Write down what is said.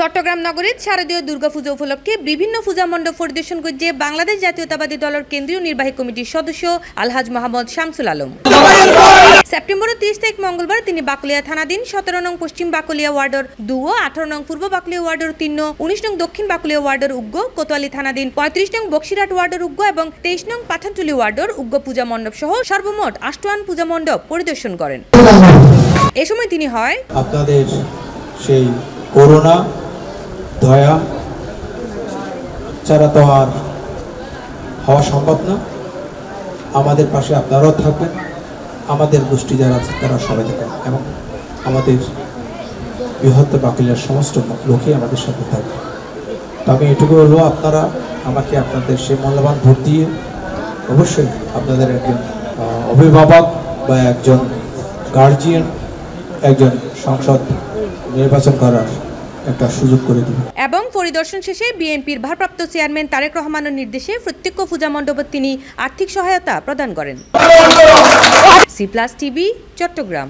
চট্টগ্রাম নগরীর শারদীয় দুর্গাপূজা উপলক্ষে বিভিন্ন পূজা মণ্ডপ পরিদর্শন করছে বাংলাদেশ জাতীয়তাবাদী দলের কেন্দ্রীয় নির্বাহী কমিটির সদস্য আলহাজ মোহাম্মদ শামসুল আলম। সেপ্টেম্বরের 30 তারিখ মঙ্গলবার তিনি বাকলিয়া থানাধীন 17 নং পশ্চিম বাকলিয়া ওয়ার্ডের 2 ও 18 নং পূর্ব বাকলিয়া ওয়ার্ডের 3 ও 19 নং দক্ষিণ বাকলিয়া ওয়ার্ডের উগ্র কোতোয়ালি থানাধীন 35 নং বক্সিরহাট ওয়ার্ডের উগ্র এবং 23 নং পাঠানটুলি ওয়ার্ডের উগ্র পূজা মণ্ডপ সহ সর্বমোট 8 পূজা মণ্ডপ পরিদর্শন করেন। এ সময় তিনি হয় আপনাদের সেই করোনা দয়া ছাড়া তো আর হওয়া সম্ভব না। আমাদের পাশে আপনারাও থাকবেন, আমাদের গোষ্ঠী যারা আছে তারা সবাই থাকবেন এবং আমাদের বৃহত্তর বাকলিয়ার সমস্ত লোকই আমাদের সাথে থাকবে। তো আমি এটুকু বলবো, আপনারা আমাকে আপনাদের সেই মূল্যবান ভোট দিয়ে অবশ্যই আপনাদের একজন অভিভাবক বা একজন গার্জিয়ান, একজন সংসদ নির্বাচন করার একটা সুযোগ করে দিবে। এবং পরিদর্শন শেষে বিএনপির ভারপ্রাপ্ত চেয়ারম্যান তারেক রহমানের নির্দেশে প্রত্যেক পূজা মণ্ডপে তিনি আর্থিক সহায়তা প্রদান করেন। সি+ টিভি, চট্টগ্রাম।